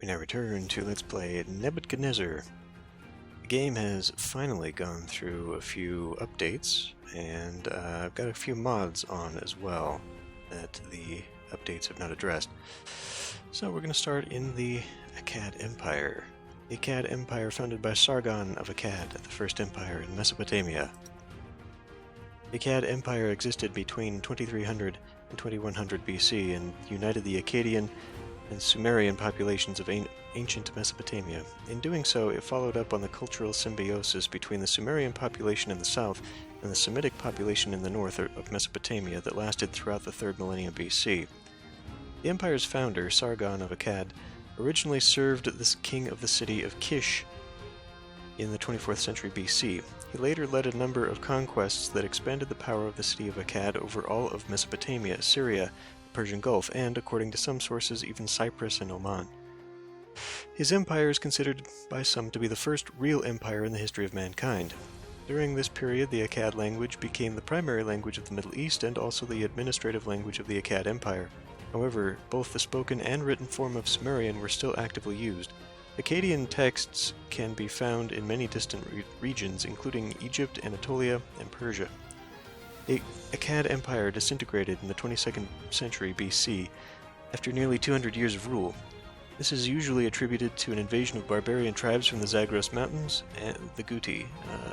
We now return to Let's Play Nebuchadnezzar. The game has finally gone through a few updates, and I've got a few mods on as well that the updates have not addressed. So we're going to start in the Akkad Empire. The Akkad Empire, founded by Sargon of Akkad, the first empire in Mesopotamia. The Akkad Empire existed between 2300 and 2100 BC and united the Akkadian and Sumerian populations of ancient Mesopotamia. In doing so, it followed up on the cultural symbiosis between the Sumerian population in the south and the Semitic population in the north of Mesopotamia that lasted throughout the 3rd millennium BC. The empire's founder, Sargon of Akkad, originally served as king of the city of Kish in the 24th century BC. He later led a number of conquests that expanded the power of the city of Akkad over all of Mesopotamia, Syria, Persian Gulf, and, according to some sources, even Cyprus and Oman. His empire is considered by some to be the first real empire in the history of mankind. During this period, the Akkad language became the primary language of the Middle East and also the administrative language of the Akkad Empire. However, both the spoken and written form of Sumerian were still actively used. Akkadian texts can be found in many distant regions, including Egypt, Anatolia, and Persia. The Akkad Empire disintegrated in the 22nd century BC after nearly 200 years of rule. This is usually attributed to an invasion of barbarian tribes from the Zagros Mountains and the Guti.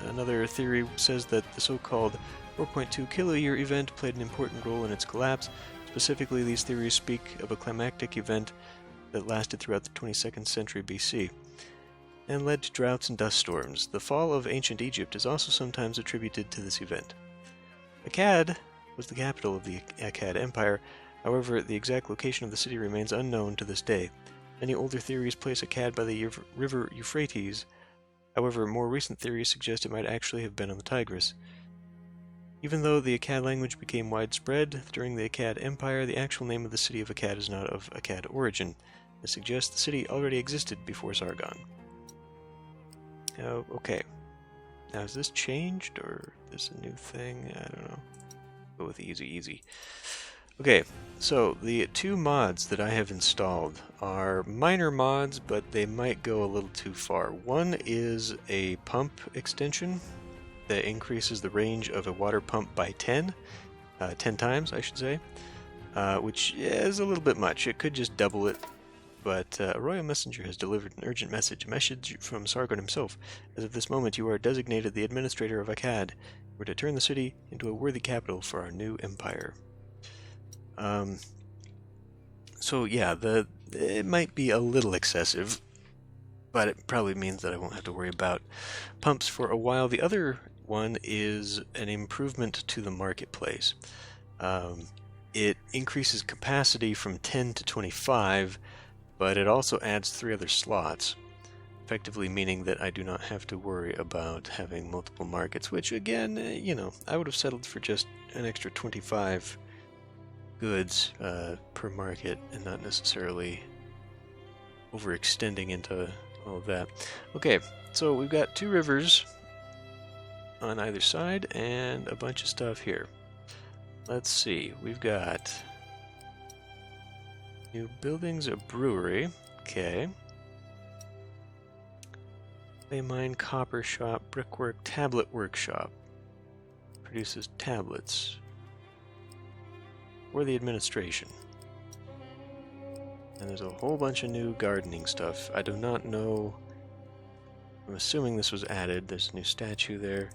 Another theory says that the so-called 4.2 kiloyear event played an important role in its collapse. Specifically, these theories speak of a climactic event that lasted throughout the 22nd century BC and led to droughts and dust storms. The fall of ancient Egypt is also sometimes attributed to this event. Akkad was the capital of the Akkad Empire. However, the exact location of the city remains unknown to this day. Many older theories place Akkad by the river Euphrates. However, more recent theories suggest it might actually have been on the Tigris. Even though the Akkad language became widespread during the Akkad Empire, the actual name of the city of Akkad is not of Akkad origin. This suggests the city already existed before Sargon. Okay. Now, has this changed, or is this a new thing? I don't know. Go with easy. Okay, so the two mods that I have installed are minor mods, but they might go a little too far. One is a pump extension that increases the range of a water pump by 10 times, I should say, which is a little bit much. It could just double it. But a royal messenger has delivered an urgent message, a message from Sargon himself. As of this moment, you are designated the administrator of Akkad. We're to turn the city into a worthy capital for our new empire. So yeah, it might be a little excessive, but it probably means that I won't have to worry about pumps for a while. The other one is an improvement to the marketplace. It increases capacity from 10 to 25, but it also adds 3 other slots, effectively meaning that I do not have to worry about having multiple markets, which again, I would have settled for just an extra 25 goods per market and not necessarily overextending into all of that. Okay, so we've got 2 rivers on either side and a bunch of stuff here. Let's see, we've got new buildings, a brewery, okay. Clay mine, copper shop, brickwork, tablet workshop. Produces tablets for the administration. And there's a whole bunch of new gardening stuff. I do not know. I'm assuming this was added. There's a new statue there.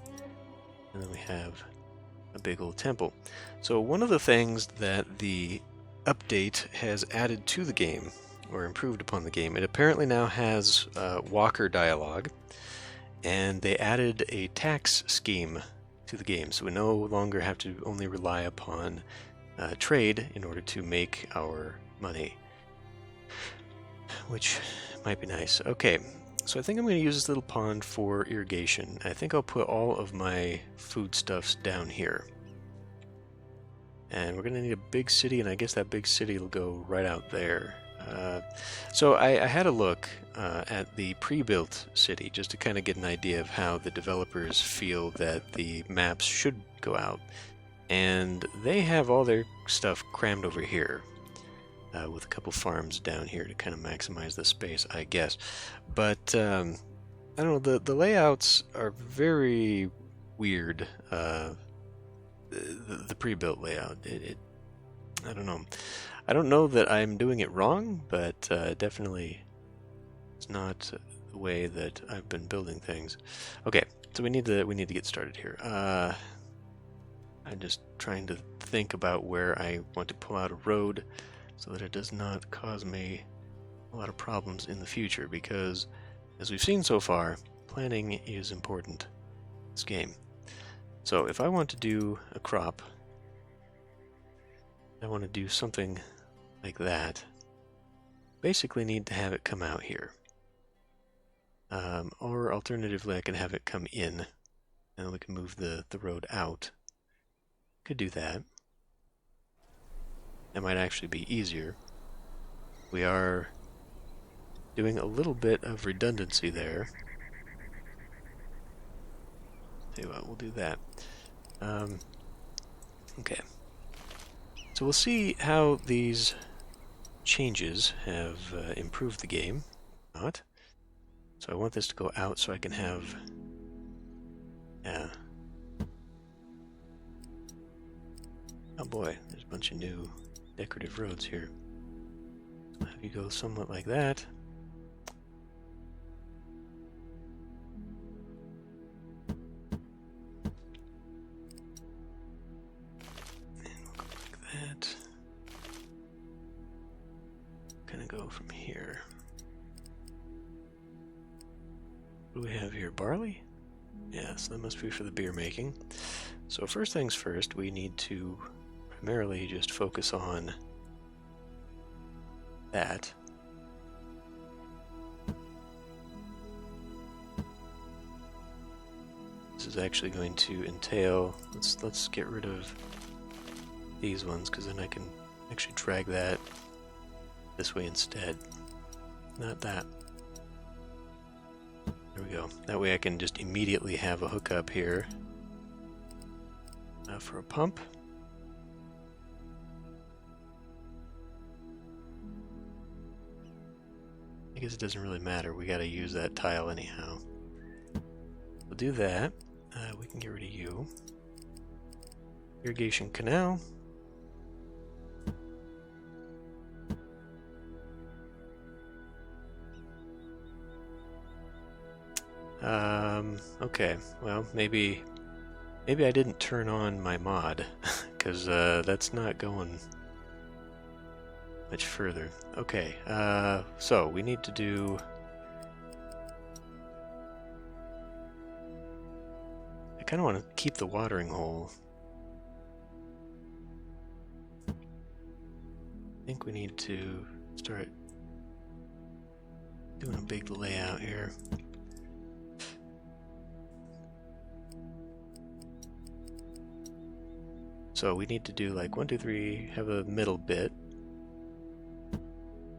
And then we have a big old temple. So one of the things that the update has added to the game, or improved upon the game, it apparently now has walker dialogue, and they added a tax scheme to the game, so we no longer have to only rely upon trade in order to make our money, which might be nice. Okay, so I think I'm going to use this little pond for irrigation. I think I'll put all of my foodstuffs down here. And we're going to need a big city, and I guess that big city will go right out there. So I had a look at the pre-built city just to kind of get an idea of how the developers feel that the maps should go out. And they have all their stuff crammed over here. with a couple farms down here to kind of maximize the space, I guess. But I don't know, the layouts are very weird. The pre-built layout, I don't know. I don't know that I'm doing it wrong, but definitely it's not the way that I've been building things. Okay, so we need to get started here. I'm just trying to think about where I want to pull out a road so that it does not cause me a lot of problems in the future, because as we've seen so far, planning is important in this game. So if I want to do a crop, I want to do something like that, basically need to have it come out here. Or alternatively, I can have it come in, and we can move the road out. Could do that. That might actually be easier. We are doing a little bit of redundancy there. Tell you what, we'll do that. Okay. So we'll see how these changes have improved the game. Not. So I want this to go out so I can have... Yeah. Oh boy, there's a bunch of new decorative roads here. I'll have you go somewhat like that. And we'll go like that. Gonna go from here. What do we have here? Barley? Yes, that must be for the beer making. So first things first, we need to primarily just focus on that. This is actually going to entail, let's get rid of these ones, because then I can actually drag that this way instead. Not that. There we go. That way I can just immediately have a hookup here for a pump. I guess it doesn't really matter. We got to use that tile anyhow. We'll do that. We can get rid of you. Irrigation canal. Okay, well, maybe I didn't turn on my mod, because that's not going much further. Okay, so we need to do... I kind of want to keep the watering hole. I think we need to start doing a big layout here. So we need to do like 1, 2, 3, have a middle bit.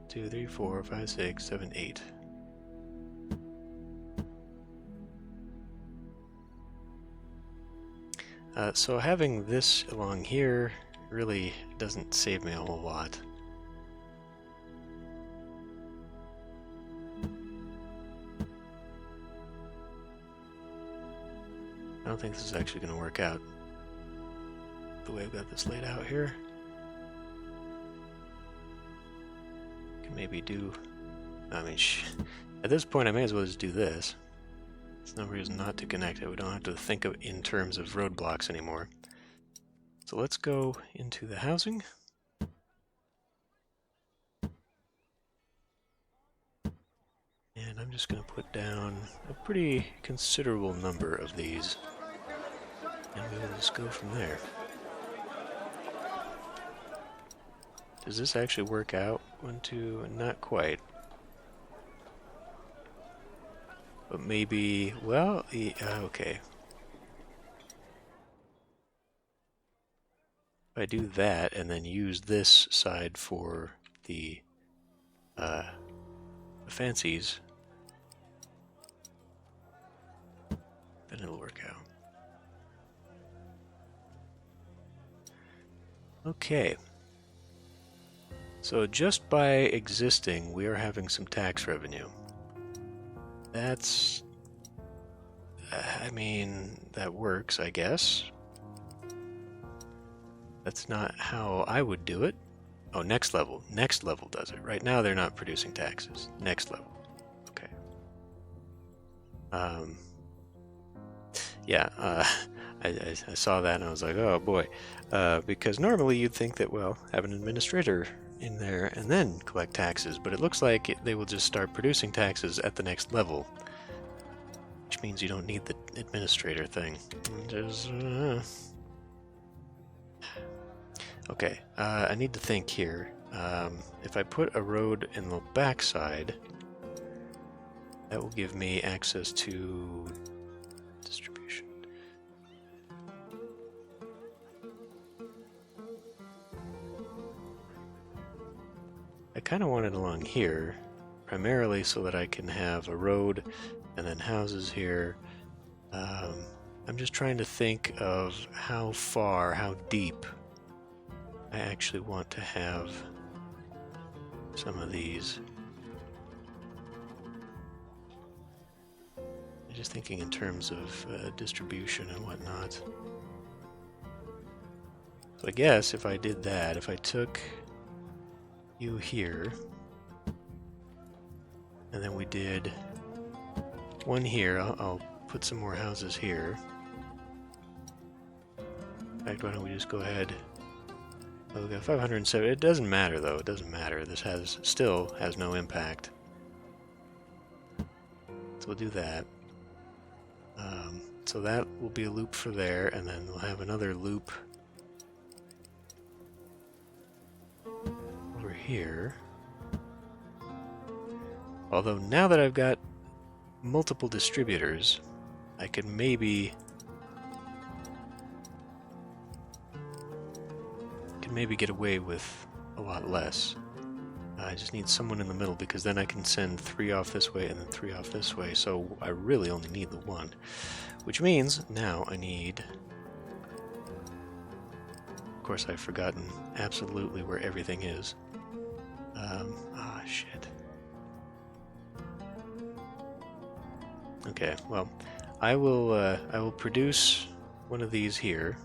2, 3, 4, 5, 6, 7, 8. So having this along here really doesn't save me a whole lot. I don't think this is actually going to work out the way I've got this laid out here. Can maybe do... I mean, at this point I may as well just do this. There's no reason not to connect it. We don't have to think of in terms of roadblocks anymore. So let's go into the housing. And I'm just going to put down a pretty considerable number of these. And we will just go from there. Does this actually work out? 1, 2, not quite. But maybe, well, okay. If I do that and then use this side for the fancies, then it'll work out. Okay. So just by existing, we are having some tax revenue. That's... I mean, that works, I guess. That's not how I would do it. Oh, next level. Next level does it. Right now they're not producing taxes. Next level. Okay. Yeah, I saw that and I was like, oh boy. Because normally you'd think that, well, have an administrator in there and then collect taxes, but it looks like they will just start producing taxes at the next level, which means you don't need the administrator thing. Okay, I need to think here. If I put a road in the backside, that will give me access to distribution. I kind of want it along here, primarily so that I can have a road and then houses here. I'm just trying to think of how far, how deep I actually want to have some of these. I'm just thinking in terms of distribution and whatnot. So I guess if I did that, if I took you here, and then we did one here, I'll put some more houses here. In fact, why don't we just go ahead. Oh, we got 507. It doesn't matter though. It doesn't matter. This still has no impact. So we'll do that. So that will be a loop for there, and then we'll have another loop over here. Although now that I've got multiple distributors, I could maybe get away with a lot less. I just need someone in the middle, because then I can send 3 off this way and then 3 off this way, so I really only need the 1. Which means now I need... Of course, I've forgotten absolutely where everything is. Shit. Okay, well, I will produce one of these here.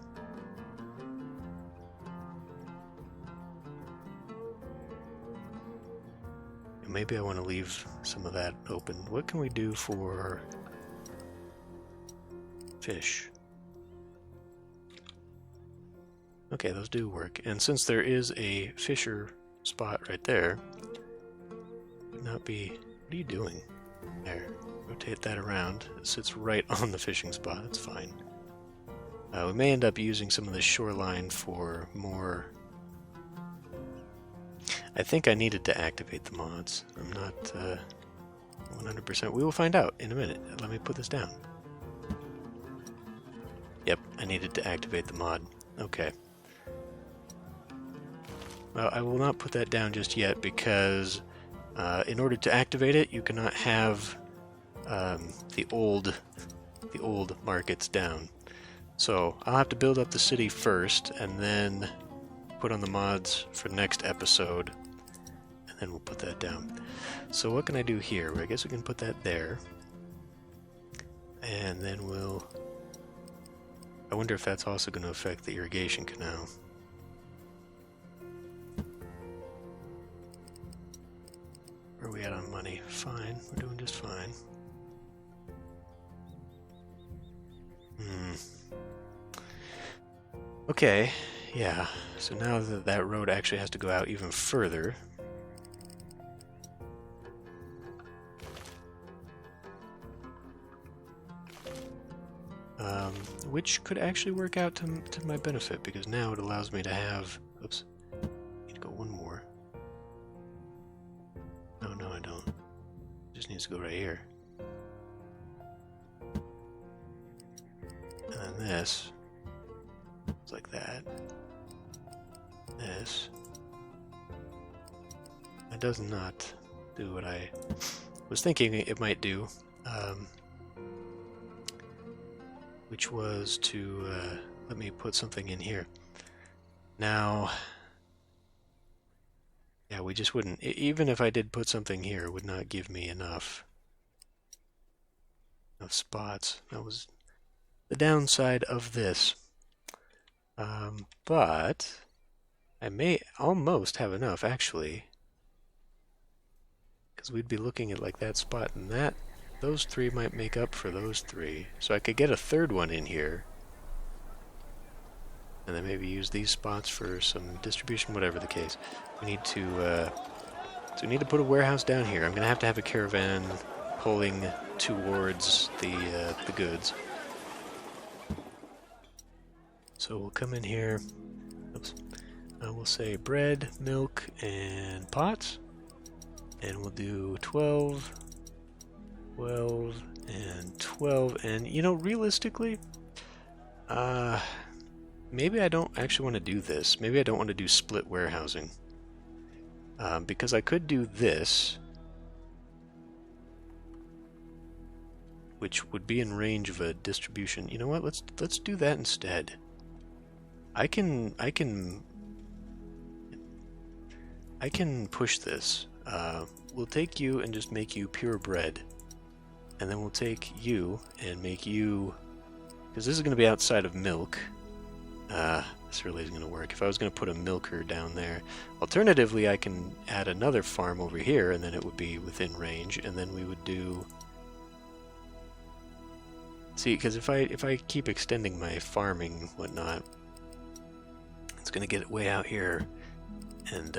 Maybe I want to leave some of that open. What can we do for fish? Okay, those do work. And since there is a fisher spot right there, it would not be... What are you doing? There. Rotate that around. It sits right on the fishing spot. That's fine. We may end up using some of the shoreline for more... I think I needed to activate the mods. I'm not 100%. We will find out in a minute. Let me put this down. Yep, I needed to activate the mod. Okay. Well, I will not put that down just yet, because in order to activate it, you cannot have the old markets down. So I'll have to build up the city first, and then put on the mods for next episode, and then we'll put that down. So what can I do here? Well, I guess we can put that there, and then we'll... I wonder if that's also going to affect the irrigation canal. Where are we at on money? Fine, we're doing just fine. Okay, yeah, so now that that road actually has to go out even further. Which could actually work out to my benefit, because now it allows me to have... Oops, need to go one more. No, I don't. It just needs to go right here. And then this. It's like that. This. It does not do what I was thinking it might do. Which was to let me put something in here. Now, Yeah, we just wouldn't. Even if I did put something here, it would not give me enough spots. That was the downside of this. But I may almost have enough, actually. Because we'd be looking at like that spot, and those three might make up for those three. So I could get a third one in here. And then maybe use these spots for some distribution, whatever the case. We need to put a warehouse down here. I'm going to have a caravan pulling towards the goods. So we'll come in here. Oops. We'll say bread, milk, and pots. And we'll do 12, 12, and 12. And, you know, realistically, maybe I don't actually want to do this. Maybe I don't want to do split warehousing. Because I could do this, which would be in range of a distribution. You know what? Let's do that instead. I can push this. We'll take you and just make you pure bread, and then we'll take you and make you, because this is going to be outside of milk. This really isn't going to work. If I was going to put a milker down there, alternatively, I can add another farm over here, and then it would be within range, and then we would do. See, because if I keep extending my farming whatnot, it's going to get way out here, and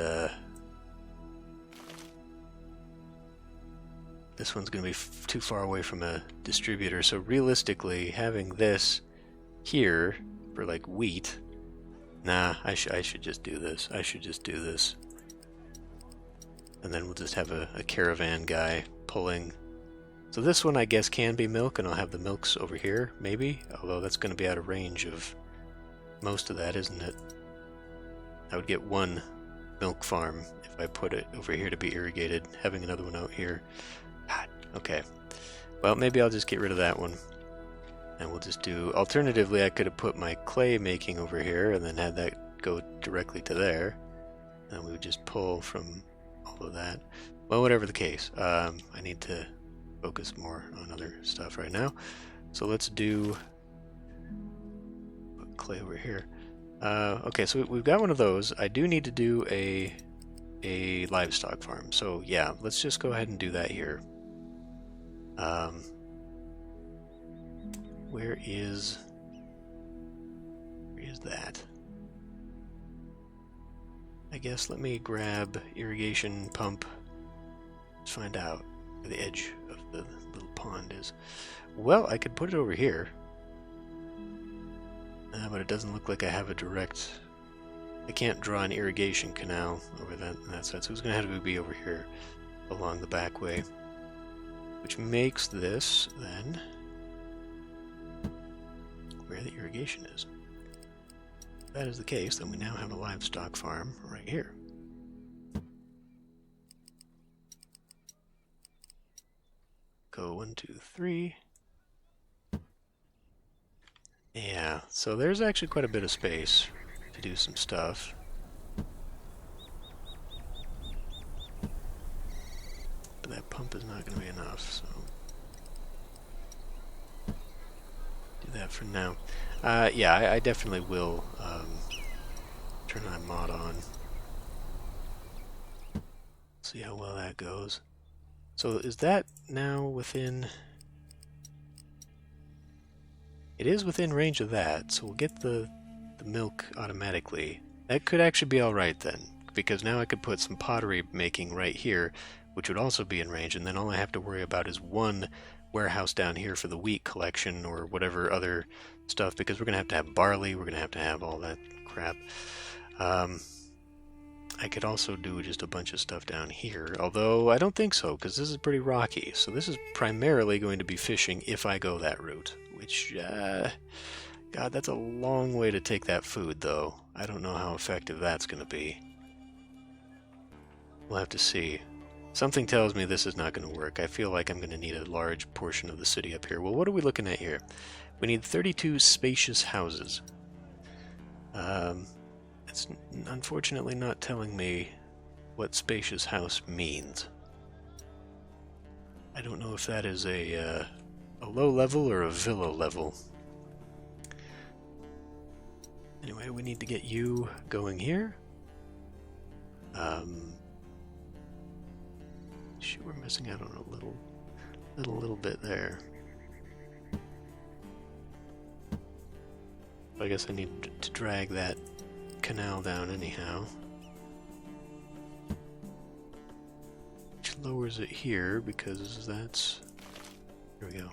this one's going to be too far away from a distributor. So realistically, having this here for like wheat, nah, I should just do this. I should just do this, and then we'll just have a caravan guy pulling. So this one, I guess, can be milk, and I'll have the milks over here, maybe. Although that's going to be out of range of most of that, isn't it? I would get one milk farm if I put it over here to be irrigated, having another one out here. God, okay. Well, maybe I'll just get rid of that one. And we'll just do... Alternatively, I could have put my clay making over here and then had that go directly to there. And we would just pull from all of that. Well, whatever the case. I need to focus more on other stuff right now. So let's do... Put clay over here. Okay, so we've got one of those. I do need to do a livestock farm. So yeah, let's just go ahead and do that here. Where is that? I guess let me grab irrigation pump. Let's find out where the edge of the little pond is. Well, I could put it over here. But it doesn't look like I have a direct... I can't draw an irrigation canal over that side, so it's going to have to be over here along the back way. Which makes this, then, where the irrigation is. If that is the case, then we now have a livestock farm right here. Go 1, 2, 3. Yeah, so there's actually quite a bit of space to do some stuff. But that pump is not going to be enough, so do that for now. Yeah, I definitely will turn that mod on. See how well that goes. So is that now within... It is within range of that, so we'll get the milk automatically. That could actually be alright then, because now I could put some pottery making right here, which would also be in range, and then all I have to worry about is one warehouse down here for the wheat collection or whatever other stuff, because we're going to have barley, we're going to have all that crap. I could also do just a bunch of stuff down here, although I don't think so, because this is pretty rocky. So this is primarily going to be fishing if I go that route, which, God, that's a long way to take that food, though. I don't know how effective that's going to be. We'll have to see. Something tells me this is not going to work. I feel like I'm going to need a large portion of the city up here. Well, what are we looking at here? We need 32 spacious houses. It's unfortunately not telling me what spacious house means. I don't know if that is a low level or a villa level. Anyway, we need to get you going here. Shoot, we're missing out on a little bit there. I guess I need to drag that canal down anyhow. Which lowers it here because that's... There we go.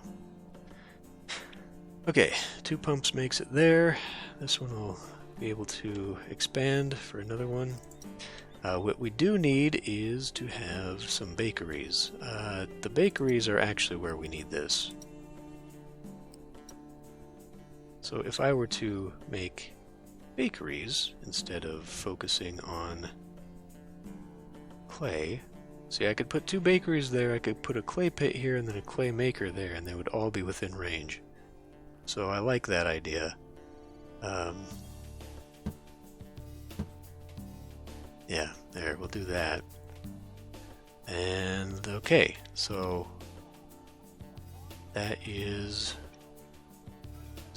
Okay, 2 pumps makes it there. This one will be able to expand for another one. What we do need is to have some bakeries. The bakeries are actually where we need this. So if I were to make bakeries instead of focusing on clay, see, I could put 2 bakeries there, I could put a clay pit here and then a clay maker there, and they would all be within range. So I like that idea. Yeah, there, we'll do that. And okay, so that is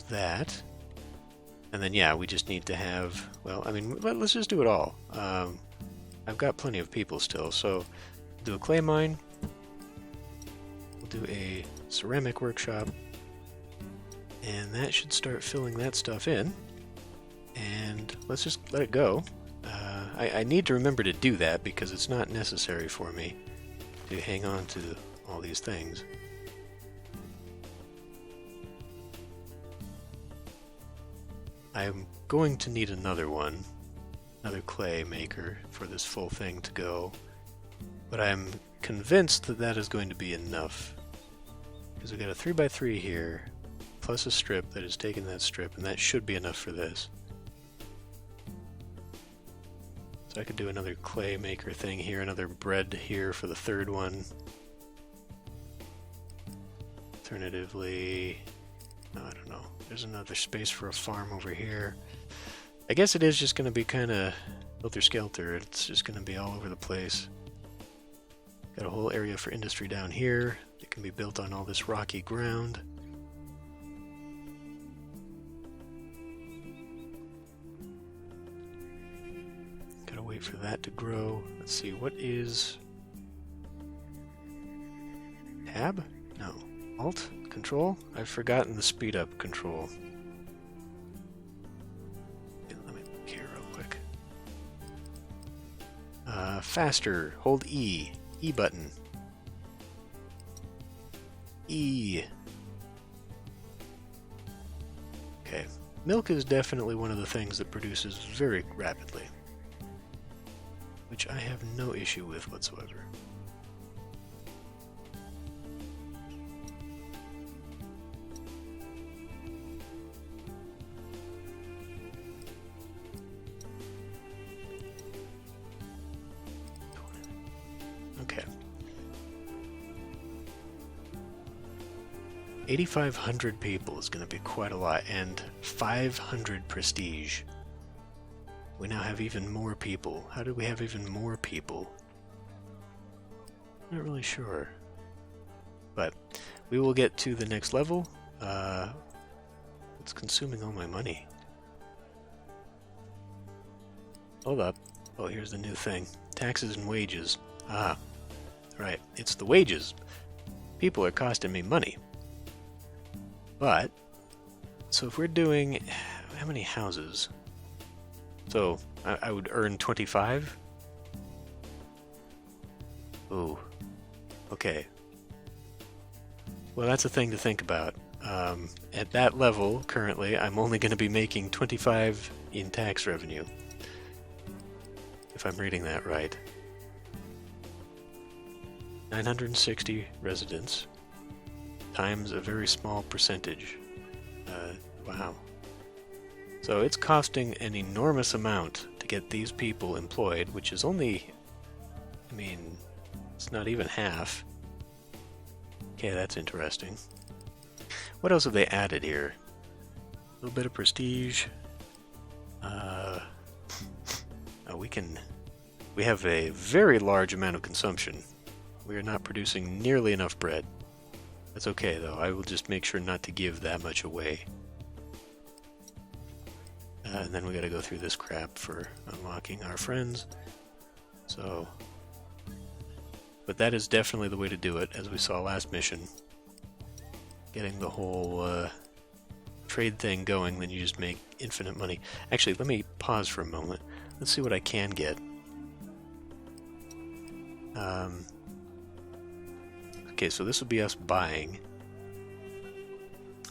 that. And then yeah, we just need to have, well, I mean, let's just do it all. I've got plenty of people still, so do a clay mine. We'll do a ceramic workshop. And that should start filling that stuff in. And let's just let it go. I need to remember to do that because it's not necessary for me to hang on to all these things. I'm going to need another one, another clay maker for this full thing to go, but I'm convinced that that is going to be enough because we've got a 3x3 here plus a strip that is taking that strip, and that should be enough for this. So I could do another clay maker thing here, another bread here for the third one. Alternatively, no, I don't know. There's another space for a farm over here. I guess it is just going to be kind of helter-skelter. It's just going to be all over the place. Got a whole area for industry down here. It can be built on all this rocky ground. Gotta wait for that to grow. Let's see, what is... Tab? No. Alt? Control? I've forgotten the speed up control. Let me look here real quick. Faster. Hold E. E button. E. Okay. Milk is definitely one of the things that produces very rapidly, which I have no issue with whatsoever. Okay. 8,500 people is going to be quite a lot, and 500 prestige. We now have even more people. How did we have even more people? Not really sure. But we will get to the next level. It's consuming all my money. Hold up. Oh, here's the new thing. Taxes and wages. Ah, right. It's the wages. People are costing me money. But, so if we're doing, how many houses? So, I would earn 25? Ooh. Okay. Well, that's a thing to think about. At that level, currently, I'm only going to be making 25 in tax revenue. If I'm reading that right. 960 residents times a very small percentage. Wow. So it's costing an enormous amount to get these people employed, which is only, I mean, it's not even half. Okay, that's interesting. What else have they added here? A little bit of prestige. Oh, we can We have a very large amount of consumption. We are not producing nearly enough bread. That's okay, though. I will just make sure not to give that much away. And then we gotta go through this crap for unlocking our friends. So... But that is definitely the way to do it, as we saw last mission. Getting the whole trade thing going, then you just make infinite money. Actually, let me pause for a moment. Let's see what I can get. Okay, so this would be us buying.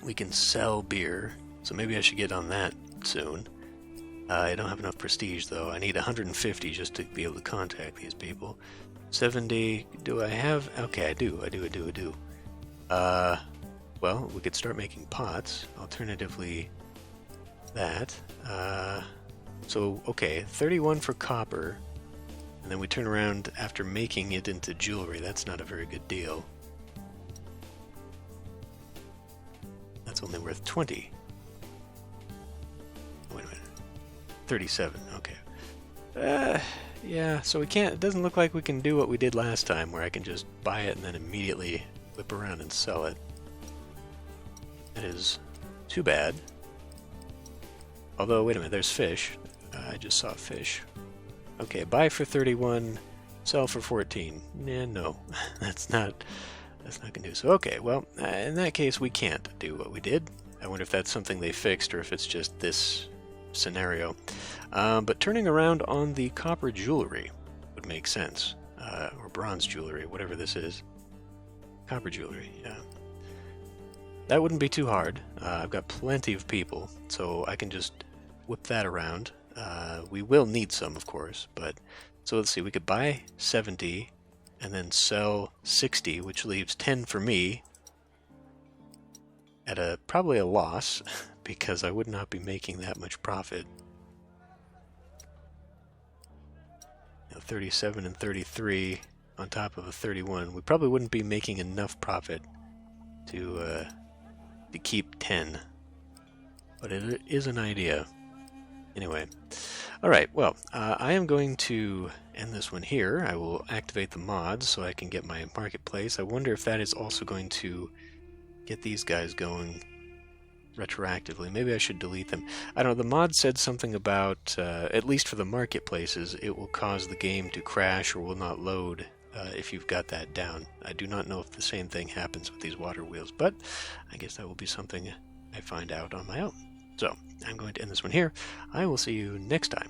We can sell beer, so maybe I should get on that soon. I don't have enough prestige, though. I need 150 just to be able to contact these people. 70, do I have? Okay, I do. Well, we could start making pots. Alternatively, that. So, okay, 31 for copper. And then we turn around after making it into jewelry. That's not a very good deal. That's only worth 20. Wait a minute. 37, okay. Yeah, so we can't, it doesn't look like we can do what we did last time, where I can just buy it and then immediately whip around and sell it. That is too bad. Although, wait a minute, there's fish. I just saw fish. Okay, buy for 31, sell for 14. Nah, no, that's not gonna do so. Okay, well, in that case, we can't do what we did. I wonder if that's something they fixed or if it's just this scenario. But turning around on the copper jewelry would make sense. Or bronze jewelry, whatever this is. Copper jewelry, yeah. That wouldn't be too hard. I've got plenty of people, so I can just whip that around. We will need some, of course, but... So let's see, we could buy 70 and then sell 60, which leaves 10 for me at probably a loss, because I would not be making that much profit. 37 and 33 on top of a 31. We probably wouldn't be making enough profit to keep 10. But it is an idea. Anyway. Alright, well, I am going to end this one here. I will activate the mods so I can get my marketplace. I wonder if that is also going to get these guys going retroactively. Maybe I should delete them. I don't know, the mod said something about, at least for the marketplaces, it will cause the game to crash or will not load if you've got that down. I do not know if the same thing happens with these water wheels, but I guess that will be something I find out on my own. So, I'm going to end this one here. I will see you next time.